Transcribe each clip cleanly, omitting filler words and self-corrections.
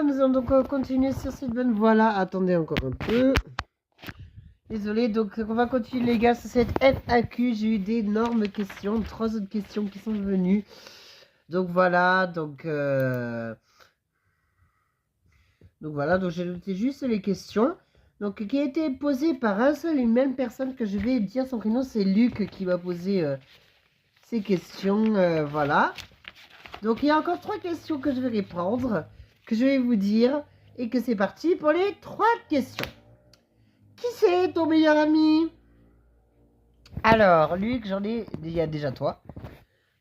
nous allons donc continuer sur cette bonne voie-là. Attendez encore un peu. Désolé, donc on va continuer les gars sur cette FAQ. J'ai eu d'énormes questions, 3 autres questions qui sont venues. Donc voilà, donc voilà, donc j'ai noté juste les questions. Donc qui a été posée par un seul et une même personne que je vais dire son prénom, c'est Luc qui m'a posé ces questions. Voilà. Donc il y a encore 3 questions que je vais répondre, que je vais vous dire, et que c'est parti pour les 3 questions. Qui c'est ton meilleur ami? Alors, Luc, il y a déjà toi.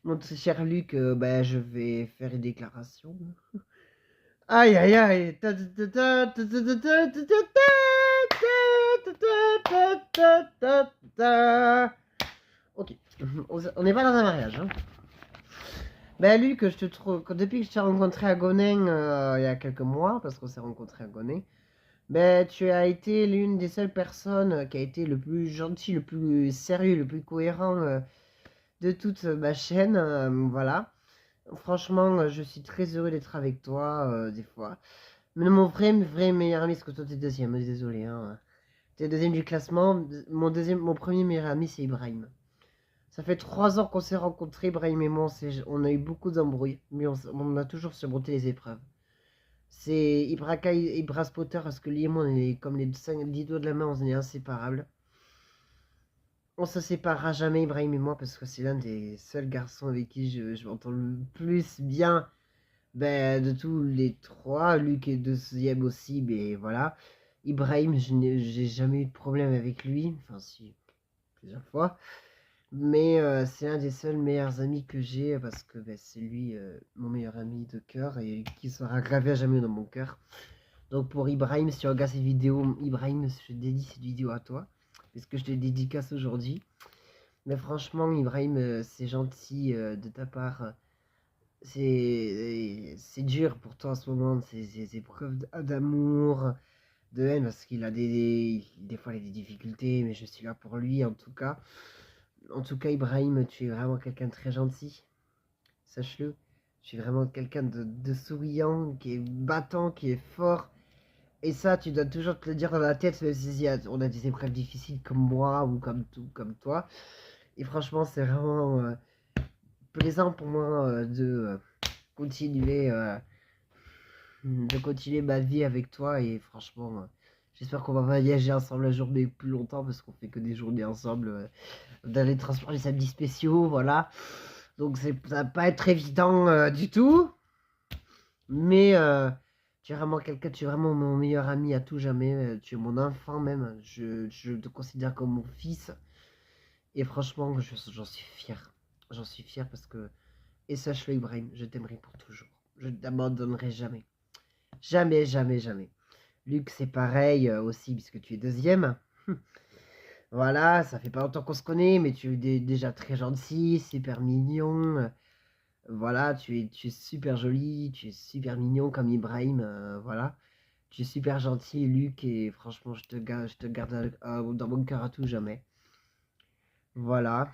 Mon cher Luc, je vais faire une déclaration. Aïe aïe aïe. Ok, on n'est pas dans un mariage. Hein. Ben Luc, je te trouve, depuis que je t'ai rencontré à Gonin il y a quelques mois, parce qu'on s'est rencontré à Gonin, ben tu as été l'une des seules personnes qui a été le plus gentil, le plus sérieux, le plus cohérent de toute ma chaîne, voilà. Franchement, je suis très heureux d'être avec toi, des fois. Mais mon vrai meilleur ami, parce que toi t'es deuxième, désolé, hein. T'es deuxième du classement. Mon premier meilleur ami, c'est Ibrahim. Ça fait 3 ans qu'on s'est rencontrés, Ibrahim et moi. On a eu beaucoup d'embrouilles, mais on a toujours surmonté les épreuves. C'est Ibra Spotter, parce que lui et moi, on est comme les 10 doigts de la main, on est inséparables. On se séparera jamais, Ibrahim et moi, parce que c'est l'un des seuls garçons avec qui je m'entends le plus bien de tous les 3. Luc est deuxième aussi, mais voilà. Ibrahim, j'ai jamais eu de problème avec lui. Enfin, si, plusieurs fois. Mais c'est un des seuls meilleurs amis que j'ai, parce que c'est lui mon meilleur ami de cœur et qui sera gravé à jamais dans mon cœur. Donc pour Ibrahim, si tu regardes cette vidéo, Ibrahim, je dédie cette vidéo à toi, parce que je te dédicace aujourd'hui. Mais franchement, Ibrahim, c'est gentil de ta part. C'est dur pour toi en ce moment, ces épreuves d'amour, de haine, parce qu'il a des fois il a des difficultés, mais je suis là pour lui en tout cas. En tout cas, Ibrahim, tu es vraiment quelqu'un de très gentil, sache-le. Tu es vraiment quelqu'un de souriant, qui est battant, qui est fort. Et ça, tu dois toujours te le dire dans la tête, même si on a des épreuves difficiles comme moi ou comme toi. Et franchement, c'est vraiment plaisant pour moi continuer de continuer ma vie avec toi. Et franchement, j'espère qu'on va voyager ensemble la journée plus longtemps, parce qu'on fait que des journées ensemble dans les transports, les samedis spéciaux, voilà. Donc ça va pas être évident du tout. Mais tu es vraiment quelqu'un, tu es vraiment mon meilleur ami à tout jamais. Tu es mon enfant même. Je te considère comme mon fils. Et franchement, j'en suis fier. J'en suis fier parce que... Et sache-le Ibrahim, je t'aimerai pour toujours. Je ne t'abandonnerai jamais. Jamais, jamais, jamais. Luc, c'est pareil aussi, puisque tu es deuxième. Voilà, ça fait pas longtemps qu'on se connaît, mais tu es déjà très gentil, super mignon. Voilà, tu es super joli, tu es super mignon comme Ibrahim. Voilà, tu es super gentil, Luc, et franchement, je te garde dans mon cœur à tout jamais. Voilà.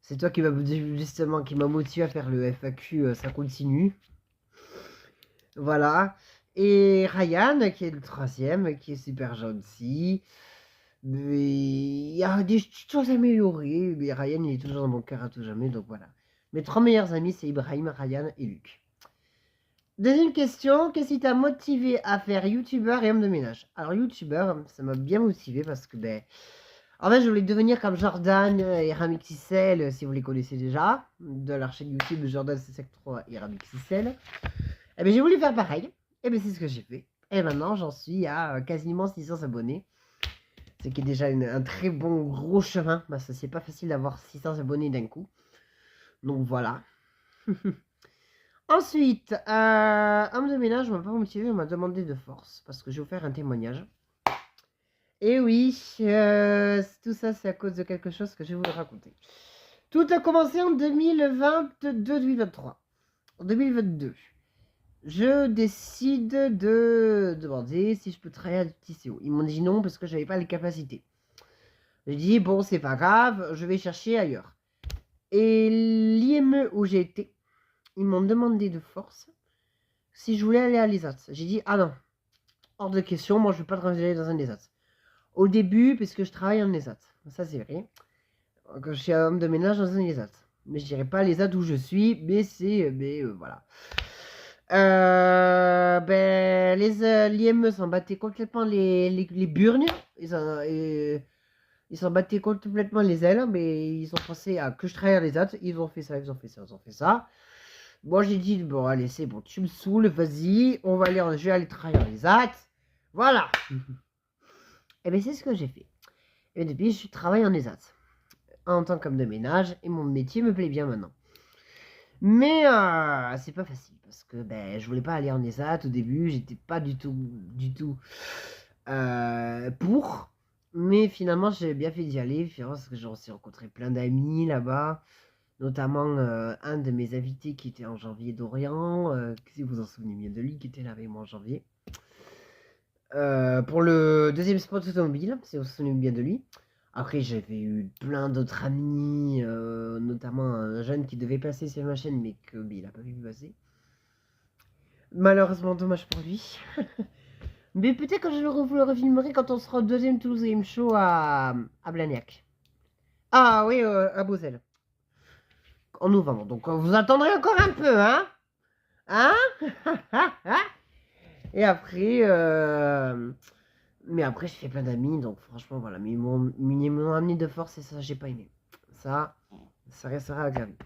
C'est toi qui m'a justement qui m'a motivé à faire le FAQ, ça continue. Voilà. Et Ryan, qui est le 3e, qui est super gentil. Mais il y a des choses améliorées. Mais Ryan, il est toujours dans mon cœur à tout jamais. Donc voilà. Mes 3 meilleurs amis, c'est Ibrahim, Ryan et Luc. Deuxième question, qu'est-ce qui t'a motivé à faire youtubeur et homme de ménage? Alors youtubeur, ça m'a bien motivé parce que en fait je voulais devenir comme Jordan et Ramixxl, si vous les connaissez déjà, de leur chaîne YouTube Jordan C3 et Ramixxl. Et j'ai voulu faire pareil. Et c'est ce que j'ai fait. Et maintenant j'en suis à quasiment 600 abonnés. Ce qui est déjà un très bon gros chemin. Parce que c'est pas facile d'avoir 600 abonnés d'un coup. Donc voilà. Ensuite, homme de ménage m'a pas motivé, on m'a demandé de force. Parce que je vais vous faire un témoignage. Et oui, tout ça c'est à cause de quelque chose que je vais vous le raconter. Tout a commencé en 2022-2023. En 2022, je décide de demander si je peux travailler à TCO. Ils m'ont dit non parce que j'avais pas les capacités. J'ai dit bon, c'est pas grave, je vais chercher ailleurs. Et l'IME où j'ai été, ils m'ont demandé de force si je voulais aller à l'ESAT. J'ai dit, ah non, hors de question, moi je ne veux pas travailler dans un ESAT. Au début, puisque je travaille en ESAT. Ça, c'est vrai. Que je suis homme de ménage dans un ESAT. Mais je dirais pas l'ESAT où je suis, mais c'est. Voilà. L'IME s'en battait complètement les burnes. Ils s'en battaient complètement les ailes, mais ils ont pensé à que je travaille à l'ESAT. Ils ont fait ça, ils ont fait ça, ils ont fait ça. Moi, j'ai dit, bon, allez, c'est bon, tu me saoules, vas-y, je vais aller travailler à l'ESAT. Voilà. Et bien, c'est ce que j'ai fait. Et depuis, je travaille en ESAT en tant qu'homme de ménage et mon métier me plaît bien maintenant. Mais c'est pas facile parce que je voulais pas aller en ESAT au début, j'étais pas du tout pour. Mais finalement, j'ai bien fait d'y aller parce que j'ai aussi rencontré plein d'amis là-bas, notamment un de mes invités qui était en janvier d'Orient, si vous en souvenez bien de lui, qui était là avec moi en janvier. Pour le deuxième spot automobile, si vous vous souvenez bien de lui. Après, j'avais eu plein d'autres amis, notamment un jeune qui devait passer sur ma chaîne, mais qu'il n'a pas pu passer. Malheureusement, dommage pour lui. Mais peut-être que vous le refilmerai quand on sera au deuxième Toulouse Game Show à Blagnac. Ah oui, à Beauzelle. En novembre. Donc, vous attendrez encore un peu, hein? Hein? Et après, mais après, je fais plein d'amis, donc franchement, voilà. Mais ils m'ont amené de force et ça, j'ai pas aimé. Ça restera à graver.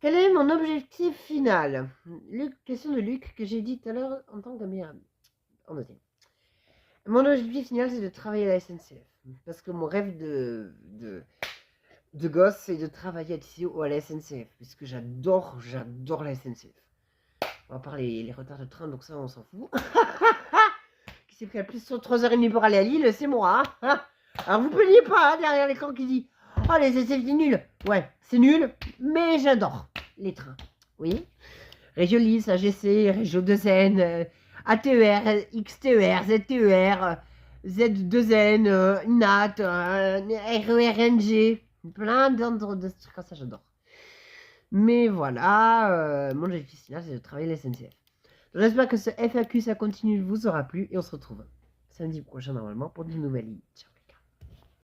Quel est mon objectif final? Question de Luc que j'ai dit tout à l'heure en tant que meilleur ami. En deuxième. Mon objectif final, c'est de travailler à la SNCF. Parce que mon rêve de gosse, c'est de travailler à la SNCF. Parce que j'adore la SNCF. On va parler les retards de train, donc ça, on s'en fout. Qui s'est pris à plus de 3h30 pour aller à Lille, c'est moi. Hein. Alors vous plaignez pas derrière l'écran qui dit « Oh, les SNCF, c'est nul !» Ouais, c'est nul, mais j'adore les trains. Oui. Régio Lille, AGC, Régio 2N, ATER, XTER, ZTER, Z2N, NAT, RERNG, plein de trucs comme ça, j'adore. Mais voilà, mon objectif final, c'est de travailler la SNCF. J'espère que ce FAQ, ça continue de vous aura plu et on se retrouve samedi prochain normalement pour de nouvelles lignes. Ciao.